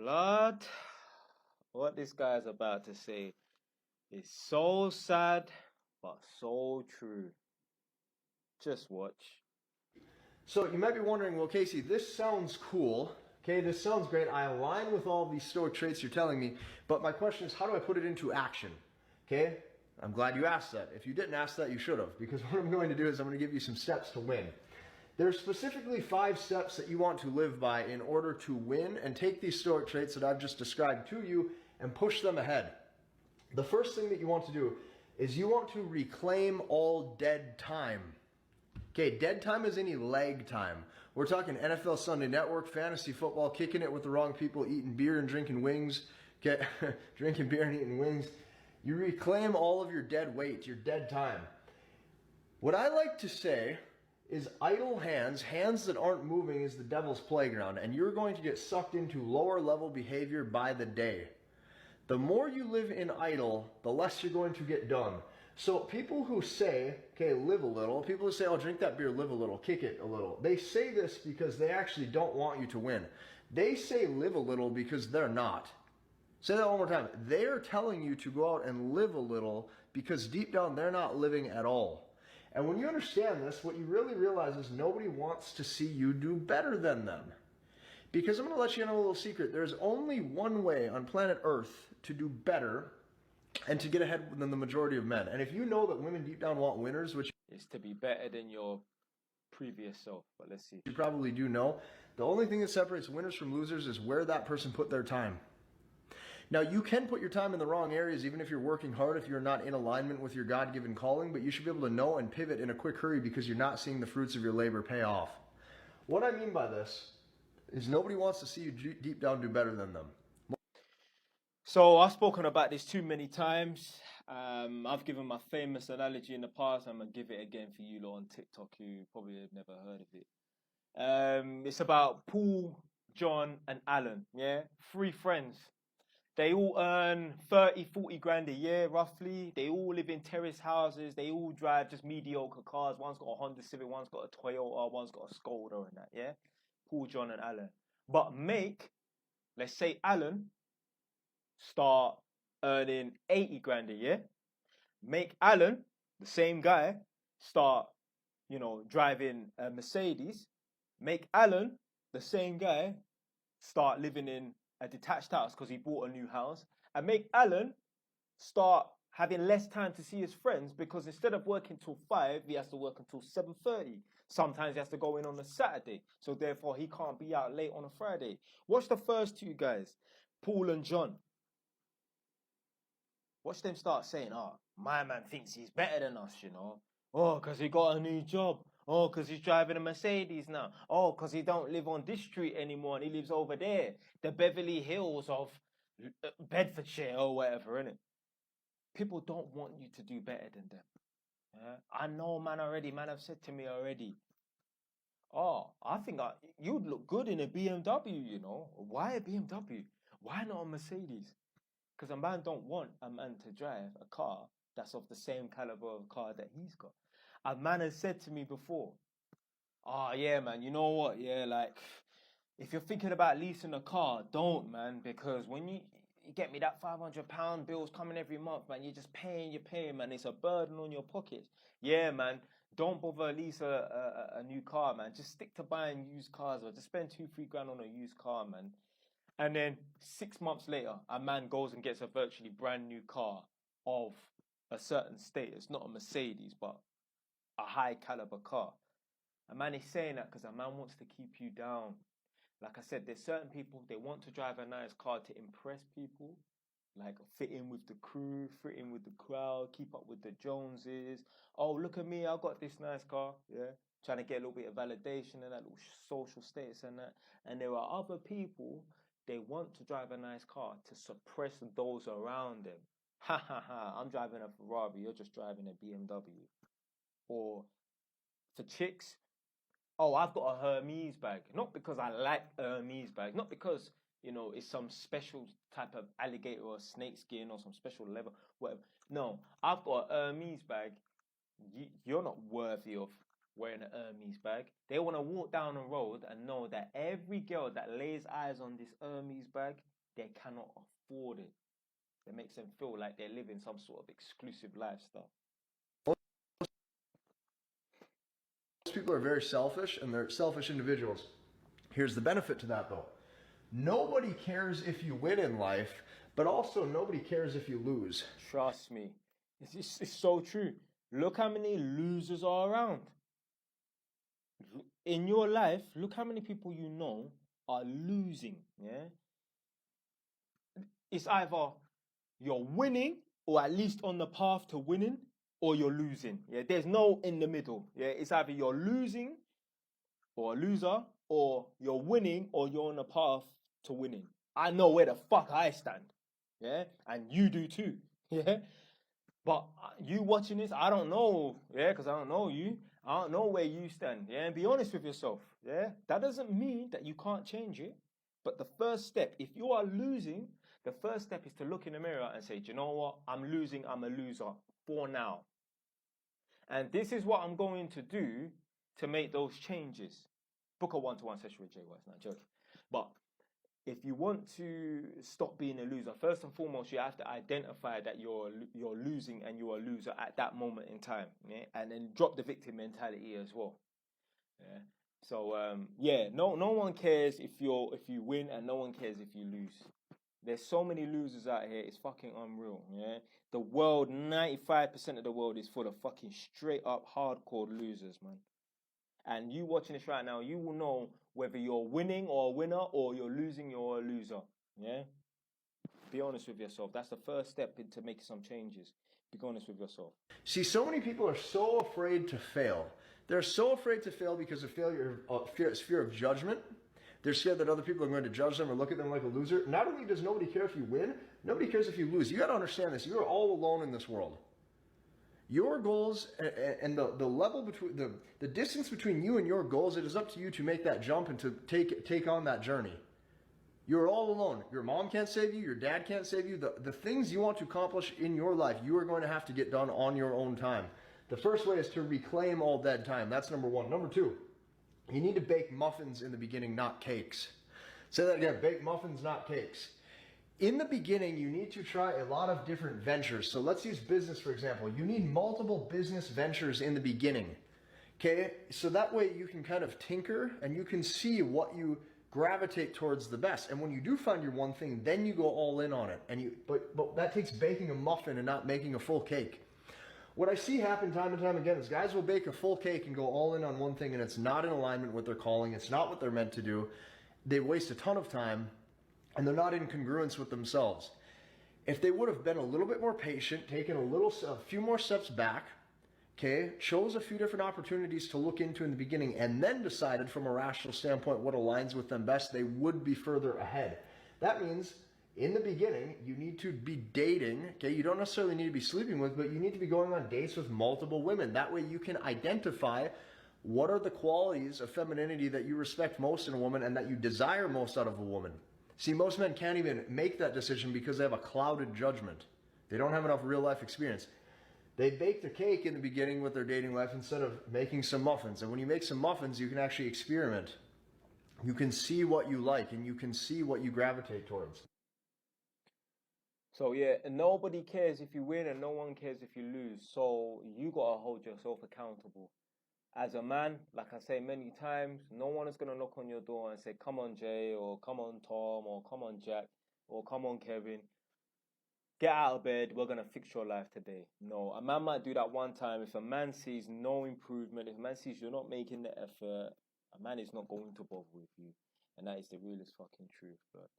Blood, what this guy is about to say is so sad, but so true. Just watch. So you might be wondering, well, Casey, this sounds cool. Okay, this sounds great. I align with all these stoic traits you're telling me, but my question is, how do I put it into action? Okay, I'm glad you asked that. If you didn't ask that, you should have, because what I'm going to do is I'm going to give you some steps to win. There's specifically 5 steps that you want to live by in order to win and take these stoic traits that I've just described to you and push them ahead. The first thing that you want to do is you want to reclaim all dead time. Okay, dead time is any lag time. We're talking NFL Sunday Network, fantasy football, kicking it with the wrong people, eating beer and drinking wings. Okay, drinking beer and eating wings. You reclaim all of your dead weight, your dead time. What I like to say is idle hands, hands that aren't moving, is the devil's playground, and you're going to get sucked into lower level behavior by the day. The more you live in idle, the less you're going to get done. So people who say, okay, live a little, people who say, oh, drink that beer, live a little, kick it a little, they say this because they actually don't want you to win. They say live a little because they're not. Say that one more time. They're telling you to go out and live a little because deep down they're not living at all. And when you understand this, what you really realize is nobody wants to see you do better than them. Because I'm going to let you in a little secret. There's only one way on planet Earth to do better and to get ahead than the majority of men. And if you know that women deep down want winners, which Is to be better than your previous self. But let's see. you probably do know, the only thing that separates winners from losers is where that person put their time. Now, you can put your time in the wrong areas even if you're working hard, if you're not in alignment with your God-given calling, but you should be able to know and pivot in a quick hurry because you're not seeing the fruits of your labor pay off. What I mean by this is nobody wants to see you deep down do better than them. So I've spoken about this too many times. I've given my famous analogy in the past. I'm gonna give it again for you lot on TikTok who probably have never heard of it. It's about Paul, John, and Alan. Yeah, 3 friends. They all earn 30, 40 grand a year, roughly. They all live in terrace houses. They all drive just mediocre cars. One's got a Honda Civic, one's got a Toyota, one's got a Skoda and that, yeah? Paul, John, and Alan. But let's say Alan, start earning 80 grand a year. Make Alan, the same guy, start, driving a Mercedes. Make Alan, the same guy, start living in a detached house because he bought a new house, and make Alan start having less time to see his friends because instead of working till 5, he has to work until 7:30. Sometimes he has to go in on a Saturday, so therefore he can't be out late on a Friday. Watch the first 2 guys, Paul and John. Watch them start saying, oh, my man thinks he's better than us, Oh, because he got a new job. Oh, because he's driving a Mercedes now. Oh, because he don't live on this street anymore and he lives over there. The Beverly Hills of Bedfordshire or whatever, innit? People don't want you to do better than them. Yeah? I know, man, already. Man, have said to me already, oh, I think you'd look good in a BMW, Why a BMW? Why not a Mercedes? Because a man don't want a man to drive a car that's of the same caliber of car that he's got. A man has said to me before, oh yeah, man, you know what? Yeah, like if you're thinking about leasing a car, don't, man, because when you get me that £500 bills coming every month, man, you're paying, man. It's a burden on your pockets. Yeah, man, don't bother lease a new car, man. Just stick to buying used cars or just spend 2-3 grand on a used car, man. And then 6 months later, a man goes and gets a virtually brand new car of a certain status, not a Mercedes, but a high caliber car. A man is saying that because a man wants to keep you down. Like I said, there's certain people, they want to drive a nice car to impress people, like fit in with the crew, fit in with the crowd, keep up with the Joneses. Oh, look at me, I got this nice car, yeah. Trying to get a little bit of validation and that little social status and that. And there are other people, they want to drive a nice car to suppress those around them. Ha ha ha, I'm driving a Ferrari, you're just driving a BMW. Or for chicks, oh, I've got a Hermes bag. Not because I like Hermes bag. Not because, it's some special type of alligator or snake skin or some special leather, whatever. No, I've got a Hermes bag. You're not worthy of wearing an Hermes bag. They want to walk down the road and know that every girl that lays eyes on this Hermes bag, they cannot afford it. It makes them feel like they're living some sort of exclusive lifestyle. Most people are very selfish, and they're selfish individuals. Here's the benefit to that, though. Nobody cares if you win in life, but also nobody cares if you lose. Trust me. It's so true. Look how many losers are around. In your life, look how many people you know are losing. Yeah. It's either you're winning, or at least on the path to winning, or you're losing. Yeah. There's no in the middle. Yeah. It's either you're losing or a loser, or you're winning, or you're on the path to winning. I know where the fuck I stand. Yeah. And you do too. Yeah. But you watching this, I don't know, yeah, because I don't know you. I don't know where you stand, yeah, and be honest with yourself, yeah. That doesn't mean that you can't change it, but the first step, if you are losing, the first step is to look in the mirror and say, do you know what? I'm losing, I'm a loser for now. And this is what I'm going to do to make those changes. Book a one-to-one session with Jay Wise, not joking. But if you want to stop being a loser, first and foremost, you have to identify that you're losing and you're a loser at that moment in time, yeah? And then drop the victim mentality as well. Yeah. So no one cares if you win, and no one cares if you lose. There's so many losers out here, it's fucking unreal, yeah? The world, 95% of the world is full of fucking straight up hardcore losers, man. And you watching this right now, you will know whether you're winning or a winner, or you're losing, you're a loser. Yeah? Be honest with yourself. That's the first step into making some changes. Be honest with yourself. See, so many people are so afraid to fail. They're so afraid to fail because of fear of judgment. They're scared that other people are going to judge them or look at them like a loser. Not only does nobody care if you win, nobody cares if you lose. You got to understand this. You are all alone in this world. Your goals and the level between the distance between you and your goals, it is up to you to make that jump and to take on that journey. You're all alone. Your mom can't save you. Your dad can't save you. The things you want to accomplish in your life, you are going to have to get done on your own time. The first way is to reclaim all dead time. That's number one. Number two, you need to bake muffins in the beginning, not cakes. Say that again. Bake muffins, not cakes. In the beginning, you need to try a lot of different ventures. So let's use business, for example. You need multiple business ventures in the beginning. Okay? So that way you can kind of tinker and you can see what you gravitate towards the best. And when you do find your one thing, then you go all in on it. But that takes baking a muffin and not making a full cake. What I see happen time and time again is guys will bake a full cake and go all in on one thing, and it's not in alignment with their calling. It's not what they're meant to do. They waste a ton of time, and they're not in congruence with themselves. If they would have been a little bit more patient, taken a few more steps back, okay, chose a few different opportunities to look into in the beginning, and then decided from a rational standpoint what aligns with them best, they would be further ahead. That means in the beginning, you need to be dating, okay? You don't necessarily need to be sleeping with, but you need to be going on dates with multiple women. That way you can identify what are the qualities of femininity that you respect most in a woman and that you desire most out of a woman. See, most men can't even make that decision because they have a clouded judgment. They don't have enough real life experience. They baked a cake in the beginning with their dating life instead of making some muffins. And when you make some muffins, you can actually experiment. You can see what you like and you can see what you gravitate towards. So yeah, and nobody cares if you win and no one cares if you lose. So you gotta hold yourself accountable. As a man, like I say many times, no one is gonna knock on your door and say, come on Jay, or come on Tom, or come on Jack, or come on Kevin. Get out of bed, we're gonna fix your life today. No, a man might do that one time. If a man sees no improvement, if a man sees you're not making the effort, a man is not going to bother with you. And that is the realest fucking truth, but